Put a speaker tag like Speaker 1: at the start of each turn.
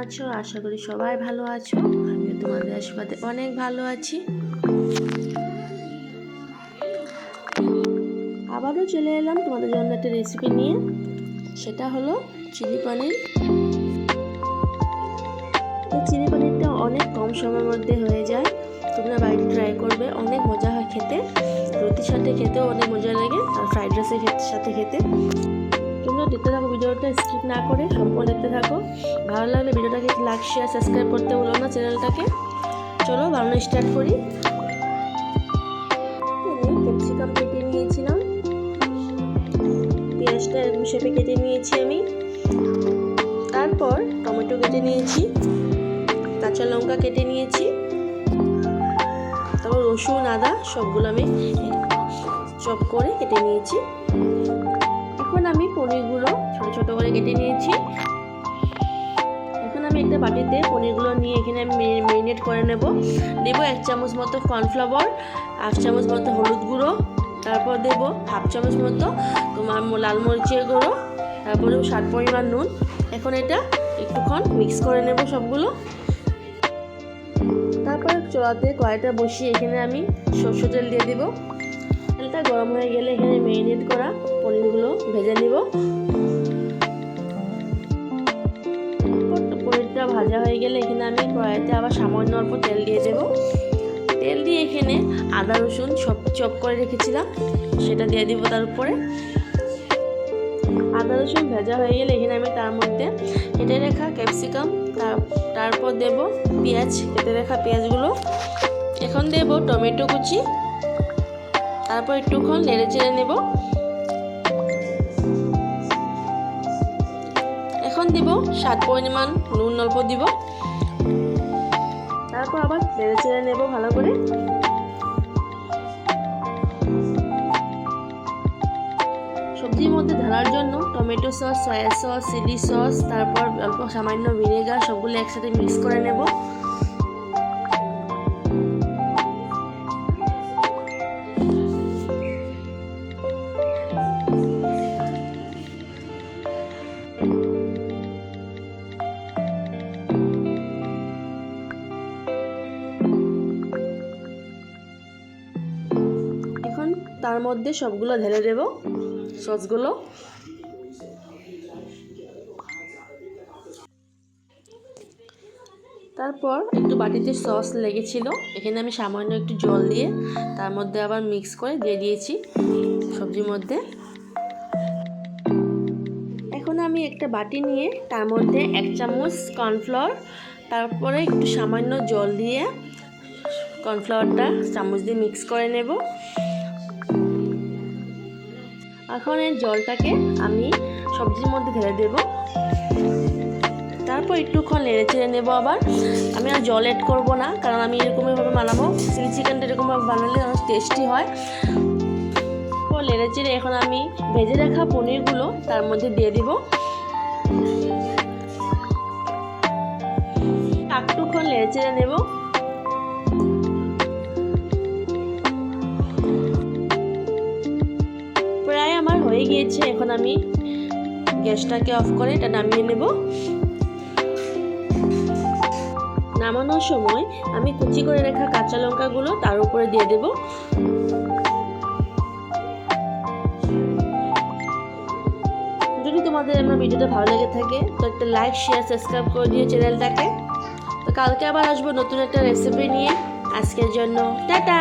Speaker 1: আছো? আশা করি সবাই ভালো আছো। আমিও তোমাদের আশীর্বাদে অনেক ভালো আছি। আবারও চলে এলাম তোমাদের জন্য একটা রেসিপি নিয়ে, সেটা হলো চিলি পনির। এই চিলি পনিরটা অনেক কম সময়ের মধ্যে হয়ে যায়। তোমরা বাড়িতে ট্রাই করবে, অনেক মজা হয় খেতে। রুটির সাথে খেতেও অনেক মজা লাগে, আর ফ্রাইড রাইসের সাথে খেতে। তোমরা দেখতে থাকো, ভিডিওটা স্কিপ না করে সম্পূর্ণ দেখতে থাকো। ভালো লাগলে ভিডিওটাকে লাইক শেয়ার সাবস্ক্রাইব করতে ভুলো না চ্যানেলটাকে। চলো বানানো স্টার্ট করি। ক্যাপসিকাম কেটে নিয়েছিলাম, পেঁয়াজটা এরকম শেপে কেটে নিয়েছি আমি। তারপর টমেটো কেটে নিয়েছি, কাঁচা লঙ্কা কেটে নিয়েছি, তারপর রসুন আদা সবগুলো আমি চপ করে কেটে নিয়েছি। এখন আমি পনিরগুলো ছোট ছোট করে কেটে নিয়েছি। এখন আমি একটা বাটিতে পনিরগুলো নিয়ে এখানে আমি ম্যারিনেট করে নেব। 1 চামচ মতো কর্নফ্লাওয়ার, 1/2 চামচ মতো হলুদ গুঁড়ো, তারপর দেব 1/2 চামচ মতো তোমার লাল মরিচের গুঁড়ো, তারপর স্বাদ পরিমাণ নুন। এখন এটা একটুক্ষণ মিক্স করে নেব সবগুলো। তারপর চুলাতে কড়াইটা বসিয়ে এখানে আমি সরষের তেল দিয়ে দেব। তেলটা গরম হয়ে গেলে এখানে ম্যারিনেট করা পনিরগুলো ভেজে নিব। পনিরটা ভাজা হয়ে গেলে এখানে আমি কড়াইতে আবার সামান্য অল্প তেল দিয়ে দেব। তেল দিয়ে এখানে আদা রসুন সব চপ করে রেখেছিলাম সেটা দিয়ে দিব তার উপরে। আদা রসুন ভাজা হয়ে গেলে এখানে আমি তার মধ্যে কেটে রাখা ক্যাপসিকাম, তারপর দেব পেঁয়াজ, কেটে রাখা পেঁয়াজগুলো। এখন দেব টমেটো কুচি, তারপর একটুক্ষণ নেড়ে চেড়ে নেব। এখন দিব স্বাদ পরিমাণ নুন অল্প দিব, তারপর আবার নেড়ে চেড়ে নেব ভালো করে। সবজির মধ্যে ঢালার জন্য tomato sauce, soya sauce, chilli sauce, তারপর অল্প সামান্য ভিনেগার সবগুলো একসাথে মিক্স করে নেব। এখন তার মধ্যে সবগুলো ঢেলে দেব সসগুলো। তারপর একটু বাটিতে সস লেগেছিল, এখানে আমি সামান্য একটু জল দিয়ে তার মধ্যে আবার মিক্স করে দিয়ে দিয়েছি সবজির মধ্যে। এখন আমি একটা বাটি নিয়ে তার মধ্যে 1 চামচ কর্নফ্লাওয়ার, তারপরে একটু সামান্য জল দিয়ে কর্নফ্লাওয়ারটা চামচ দিয়ে মিক্স করে নেব। এখন এই জলটাকে আমি সবজির মধ্যে ঢেলে দেব। তারপর একটুক্ষণ নেড়ে চেড়ে নেব। আবার আমি আর জল অ্যাড করব না, কারণ আমি এরকমভাবে বানাবো। চিলি চিকেনটা এরকমভাবে বানালে অনেক টেস্টি হয়। নেড়ে চেড়ে এখন আমি ভেজে রাখা পনিরগুলো তার মধ্যে দিয়ে দিব। একটুক্ষণ নেড়ে চেড়ে নেব। প্রায় আমার হয়ে গিয়েছে। এখন আমি গ্যাসটাকে অফ করে এটা নামিয়ে নেব। নামানোর সময় আমি কুচি করে রাখা কাঁচা লঙ্কাগুলো তার উপরে দিয়ে দেব। যদি তোমাদের আমার ভিডিওটা ভালো লেগে থাকে তো একটা লাইক শেয়ার সাবস্ক্রাইব করে দিও চ্যানেলটাকে। তো কালকে আবার আসবো নতুন একটা রেসিপি নিয়ে। আজকের জন্য টাটা।